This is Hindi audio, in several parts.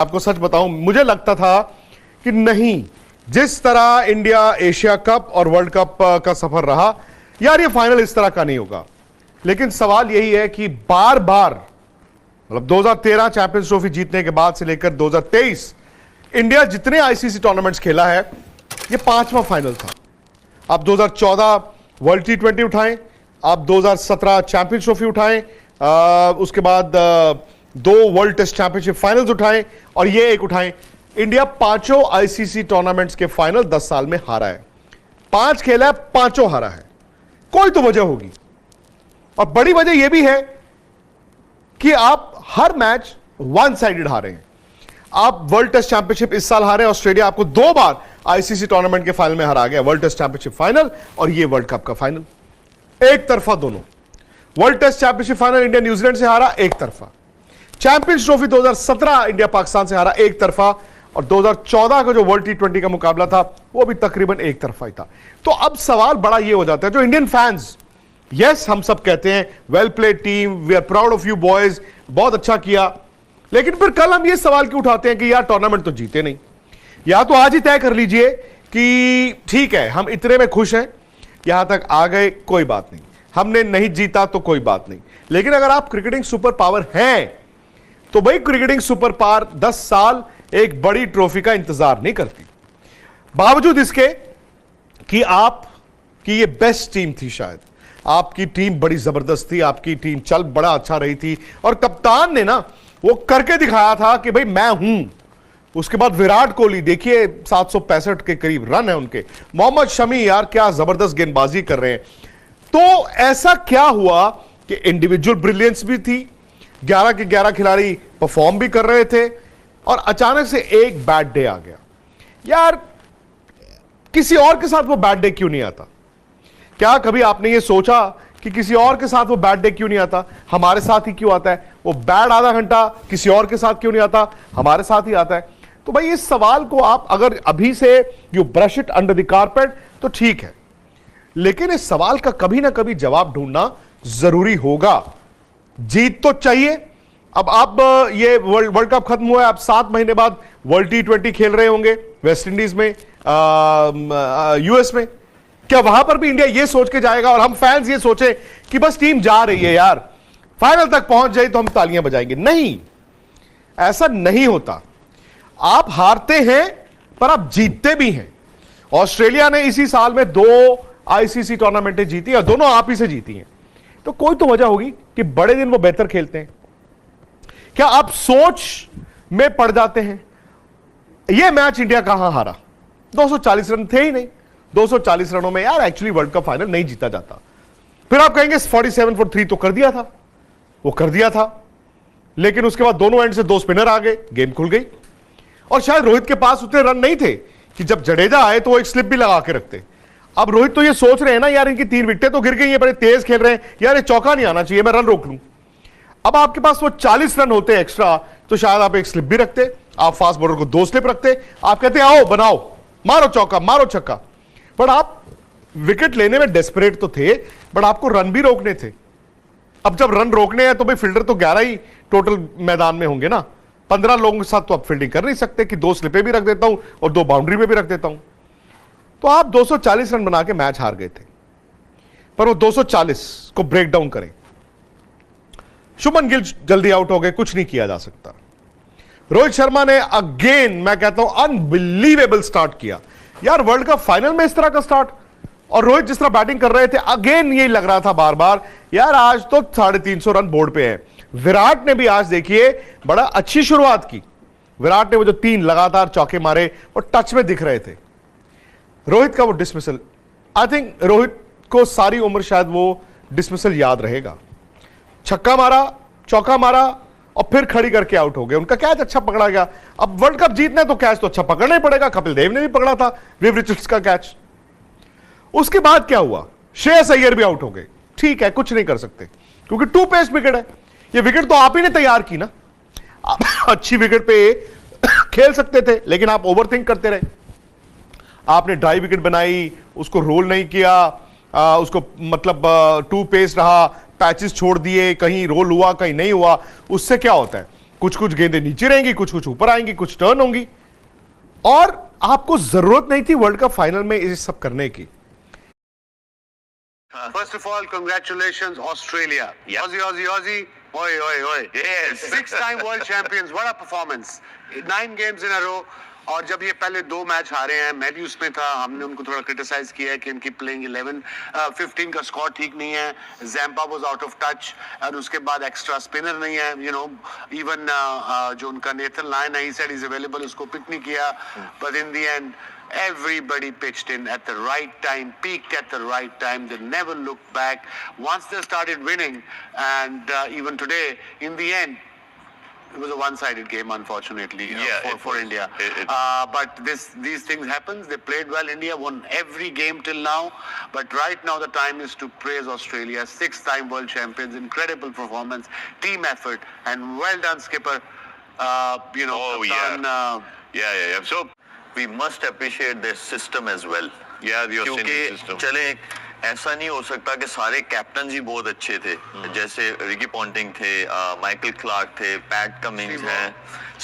आपको सच बताऊं, मुझे लगता था कि नहीं, जिस तरह इंडिया एशिया कप और वर्ल्ड कप का सफर रहा, यार ये फाइनल इस तरह का नहीं होगा। लेकिन सवाल यही है कि बार बार, मतलब 2013 चैंपियंस ट्रॉफी जीतने के बाद से लेकर 2023 इंडिया जितने आईसीसी टूर्नामेंट्स खेला है, ये 5वां फाइनल था। आप 2014 वर्ल्ड T20 उठाएं, आप 2017 चैंपियंस ट्रॉफी उठाएं, उसके बाद 2 वर्ल्ड टेस्ट चैंपियनशिप फाइनल्स उठाएं और ये एक उठाएं। इंडिया 5 आईसीसी टूर्नामेंट्स के फाइनल 10 साल में हारा है। 5 खेला है, 5 हारा है। कोई तो वजह होगी, और बड़ी वजह यह भी है कि आप हर मैच वन साइडेड हारे हैं। आप वर्ल्ड टेस्ट चैंपियनशिप इस साल हारे, ऑस्ट्रेलिया आपको 2 बार आईसीसी टूर्नामेंट के फाइनल में हरा गया, वर्ल्ड टेस्ट चैंपियनशिप फाइनल और ये वर्ल्ड कप का फाइनल, एक तरफा दोनों। World test championship final India New Zealand से हारा, एक तरफा। चैंपियंस ट्रॉफी 2017 इंडिया पाकिस्तान से हारा, एक तरफा। और 2014 का जो वर्ल्ड T20 का मुकाबला था वो भी तकरीबन एक तरफा ही था। तो अब सवाल बड़ा ये हो जाता है, जो इंडियन फैंस, यस हम सब कहते हैं well played team, we are proud of you boys, बहुत अच्छा किया, लेकिन फिर कल हम ये सवाल क्यों उठाते हैं कि यार टूर्नामेंट तो जीते नहीं। या तो आज ही तय कर लीजिए कि ठीक है हम इतने में खुश हैं, यहां तक आ गए कोई बात नहीं, हमने नहीं जीता तो कोई बात नहीं। लेकिन अगर आप क्रिकेटिंग सुपर पावर हैं तो भाई क्रिकेटिंग सुपर पावर 10 साल एक बड़ी ट्रॉफी का इंतजार नहीं करती, बावजूद इसके कि आपकी ये बेस्ट टीम थी, शायद आपकी टीम बड़ी जबरदस्त थी, आपकी टीम चल बड़ा अच्छा रही थी, और कप्तान ने ना वो करके दिखाया था कि भाई मैं हूं। उसके बाद विराट कोहली देखिए 765 के करीब रन है उनके, मोहम्मद शमी यार क्या जबरदस्त गेंदबाजी कर रहे हैं। तो ऐसा क्या हुआ कि इंडिविजुअल ब्रिलियंस भी थी, 11 के 11 खिलाड़ी परफॉर्म भी कर रहे थे, और अचानक से एक बैड डे आ गया। यार किसी और के साथ वो बैड डे क्यों नहीं आता? क्या कभी आपने ये सोचा कि किसी और के साथ वो बैड डे क्यों नहीं आता, हमारे साथ ही क्यों आता है? वो बैड आधा घंटा किसी और के साथ क्यों नहीं आता, हमारे साथ ही आता है? तो भाई इस सवाल को आप अगर अभी से you brush it under the carpet तो ठीक है, लेकिन इस सवाल का कभी ना कभी जवाब ढूंढना जरूरी होगा। जीत तो चाहिए। अब आप ये वर्ल्ड कप खत्म हुआ है, आप 7 महीने बाद वर्ल्ड T20 खेल रहे होंगे वेस्ट इंडीज में, यूएस में। क्या वहां पर भी इंडिया ये सोच के जाएगा और हम फैंस ये सोचे कि बस टीम जा रही है यार, फाइनल तक पहुंच जाए तो हम तालियां बजाएंगे? नहीं, ऐसा नहीं होता। आप हारते हैं पर आप जीतते भी हैं। ऑस्ट्रेलिया ने इसी साल में 2 आईसीसी टूर्नामेंटें जीती और दोनों आप ही से जीती हैं। तो कोई तो वजह होगी कि बड़े दिन वो बेहतर खेलते हैं। क्या आप सोच में पड़ जाते हैं? यह मैच इंडिया कहां हारा? 240 रन थे ही नहीं। 240 रनों में यार एक्चुअली वर्ल्ड कप फाइनल नहीं जीता जाता। फिर आप कहेंगे 47 for 3 तो कर दिया था, वो कर दिया था, लेकिन उसके बाद दोनों एंड से 2 स्पिनर आ गए, गेम खुल गई। और शायद रोहित के पास उतने रन नहीं थे कि जब जडेजा आए तो वो एक स्लिप भी लगा के रखते। अब रोहित तो ये सोच रहे हैं ना यार इनकी 3 विकेटें तो गिर गई, ये बड़े तेज खेल रहे हैं, यार ये चौका नहीं आना चाहिए, मैं रन रोक लूं। अब आपके पास वो 40 रन होते एक्स्ट्रा तो शायद आप एक स्लिप भी रखते, आप फास्ट बॉलर को 2 स्लिप रखते, आप कहते आओ बनाओ, मारो चौका मारो छक्का। पर आप विकेट लेने में डेस्परेट तो थे, बट आपको रन भी रोकने थे। अब जब रन रोकने हैं तो भाई फील्डर तो 11 ही टोटल मैदान में होंगे ना, 15 लोगों के साथ तो आप फील्डिंग कर नहीं सकते कि 2 स्लिपें भी रख देता हूं और 2 बाउंड्री में भी रख देता हूं। तो आप 240 रन बना के मैच हार गए थे, पर वो 240 को ब्रेक डाउन करें। शुभमन गिल जल्दी आउट हो गए, कुछ नहीं किया जा सकता। रोहित शर्मा ने अगेन मैं कहता हूं अनबिलीवेबल स्टार्ट किया यार, वर्ल्ड कप फाइनल में इस तरह का स्टार्ट। और रोहित जिस तरह बैटिंग कर रहे थे, अगेन यही लग रहा था बार बार यार आज तो 350 रन बोर्ड पे है। विराट ने भी आज देखिए बड़ा अच्छी शुरुआत की। विराट ने वो जो 3 लगातार चौके मारे वो टच में दिख रहे थे। रोहित का वो डिसमिसल, आई थिंक रोहित को सारी उम्र शायद वो डिसमिसल याद रहेगा। छक्का मारा, चौका मारा और फिर खड़ी करके आउट हो गए। उनका कैच अच्छा पकड़ा गया। अब वर्ल्ड कप जीतना है तो कैच तो अच्छा पकड़ना ही पड़ेगा। कपिल देव ने भी पकड़ा था विव रिचर्ड्स का कैच। उसके बाद क्या हुआ? श्रेयस अय्यर भी आउट हो गए। ठीक है, कुछ नहीं कर सकते क्योंकि 2 पेस विकेट है। ये विकेट तो आप ही ने तैयार की ना, आप अच्छी विकेट पे खेल सकते थे, लेकिन आप ओवरथिंक करते रहे। आपने ड्राई विकेट बनाई, उसको रोल नहीं किया, उसको मतलब 2 पेस रहा, पैचेस छोड़ दिए, कहीं रोल हुआ कहीं नहीं हुआ। उससे क्या होता है? कुछ कुछ गेंदें नीचे रहेंगी, कुछ कुछ ऊपर आएंगी, कुछ टर्न होंगी, और आपको जरूरत नहीं थी वर्ल्ड कप फाइनल में ये सब करने की। First of all, congratulations, Australia. Yeah. Aussie, Aussie, Aussie. Oi, oi, oi. Yes. 6-time world champions. What a performance. 9 games in a row. और जब ये पहले 2 मैच हारे हैं, मैं भी उसमें था, हमने उनको थोड़ा क्रिटिसाइज किया है कि इनकी प्लेइंग 15 का स्कोर ठीक नहीं है, Zampa was out of touch, और उसके बाद एक्स्ट्रा स्पिनर नहीं है, यू नो, इवन जो उनका नेथन लायन है, ही सेड इज अवेलेबल, उसको पिक नहीं किया, but in the end everybody pitched in at the right time, peaked at the right time. They never looked back. Once they started winning, and even today, in the end, it was a one-sided game, unfortunately, for India. But these things happen. They played well. India won every game till now. But right now, the time is to praise Australia. 6-time world champions. Incredible performance, team effort, and well done, skipper. Yeah. So we must appreciate their system as well. Yeah, the Australian क्योंकि system. चले ऐसा नहीं हो सकता कि सारे कैप्टन ही बहुत अच्छे थे, जैसे रिकी पॉन्टिंग थे, माइकल क्लार्क थे, पैट कमिंग्स हैं,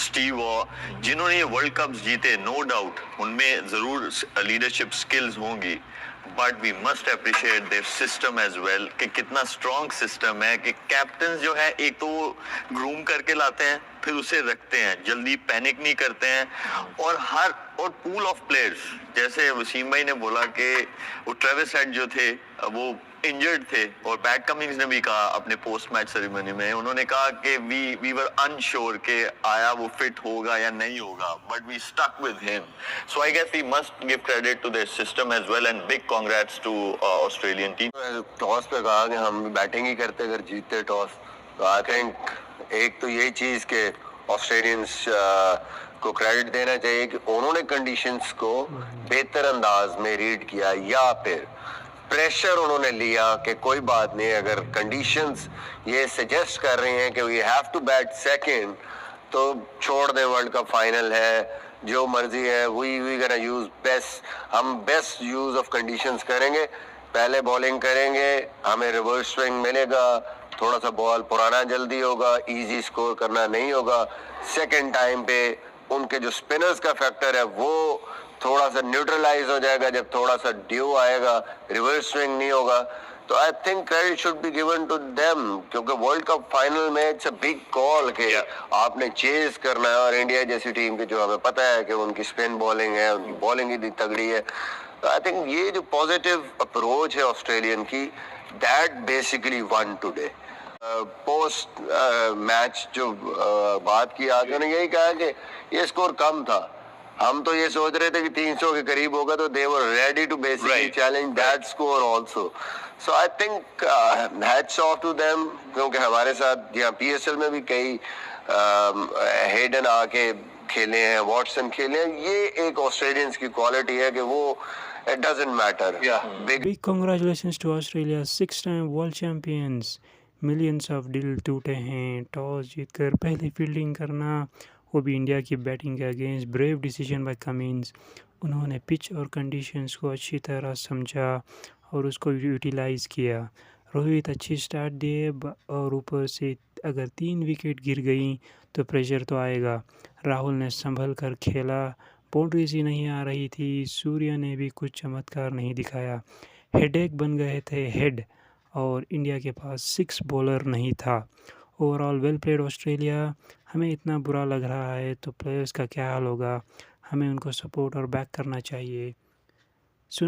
स्टीव वॉ, जिन्होंने ये वर्ल्ड कप जीते, नो डाउट उनमें जरूर लीडरशिप स्किल्स होंगी, but we must appreciate their system as well कि कितना स्ट्रॉन्ग सिस्टम है कि कैप्टन जो है एक तो वो ग्रूम करके लाते हैं, फिर उसे रखते हैं, जल्दी पैनिक नहीं करते हैं, और पूल ऑफ प्लेयर्स, जैसे वसीम भाई ने बोला कि वो ट्रेविस हेड जो थे वो इंजर्ड थे, और पैट कमिंग्स ने भी कहा अपने पोस्ट मैच सेरेमनी में, उन्होंने कहा कि वी वर अनश्योर कि आया वो फिट होगा या नहीं होगा, but we stuck with him. So I guess we must give credit to their system as well, and big congrats to Australian team. Toss पे कहा कि हम बैटिंग ही करते अगर जीतते टॉस, तो आई थिंक एक तो ये चीज के ऑस्ट्रेलियंस को क्रेडिट देना चाहिए कि उन्होंने कंडीशंस को बेहतर अंदाज में रीड किया, या फिर प्रेशर उन्होंने लिया कि कोई बात नहीं, अगर कंडीशंस ये सजेस्ट कर रही हैं कि we have to bat second, तो छोड़ दें, वर्ल्ड कप फाइनल है, जो मर्जी है, वी गोना यूज बेस्ट, हम बेस्ट यूज ऑफ कंडीशंस करेंगे, पहले बॉलिंग करेंगे, हमें रिवर्स स्विंग मिलेगा, थोड़ा सा बॉल पुराना जल्दी होगा, इजी स्कोर करना नहीं होगा, सेकंड टाइम पे उनके जो स्पिनर्स का फैक्टर है वो थोड़ा सा न्यूट्रलाइज हो जाएगा, जब थोड़ा सा ड्यू आएगा, रिवर्स स्विंग नहीं होगा, तो I think credit should be given to them, क्योंकि वर्ल्ड कप फाइनल में इट्स अ बिग कॉल कि आपने चेज करना है, और इंडिया जैसी टीम के जो हमें पता है कि उनकी स्पिन बॉलिंग है, उनकी बॉलिंग इतनी तगड़ी है, तो आई थिंक ये जो पॉजिटिव अप्रोच है ऑस्ट्रेलियन की, that basically one today. Post match जो बात की आज उन्होंने यही कहा कि ये स्कोर कम था, हम तो ये सोच रहे थे कि 300 के करीब होगा, तो they were ready to basically challenge that score also. So I think hats off to them, क्योंकि हमारे साथ यहाँ पीएसएल में भी कई हेडन आके खेले हैं, वॉटसन खेले हैं, ये एक ऑस्ट्रेलियंस की क्वालिटी है कि वो it doesn't matter. Big congratulations to Australia, 6-time world champions. Millions of दिल टूटे हैं टॉस जीतकर पहले फील्डिंग करना, वो भी इंडिया की बैटिंग के against. Brave decision by Cummins. उन्होंने पिच और कंडीशंस को अच्छी तरह समझा और उसको यूटिलाइज़ किया. रोहित अच्छी स्टार्ट दिए, और ऊपर से अगर 3 विकेट गिर गई तो प्रेशर तो आएगा. राहुल ने संभल कर खेला, बाउंड्रीज ही नहीं आ रही थी. सूर्य ने भी कुछ चमत्कार नहीं दिखाया. हेडेक बन गए थे हेड, और इंडिया के पास 6 बॉलर नहीं था. Overall well played Australia. हमें इतना बुरा लग रहा है तो प्लेयर्स का क्या हाल होगा. हमें उनको सपोर्ट और बैक करना चाहिए.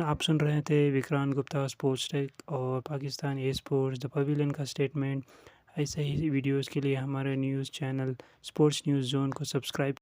आप सुन रहे थे विक्रांत गुप्ता, स्पोर्ट्स टेक और पाकिस्तान ए स्पोर्ट्स द पवेलियन का स्टेटमेंट. ऐसे ही वीडियोस के लिए हमारे news channel sports news zone को सब्सक्राइब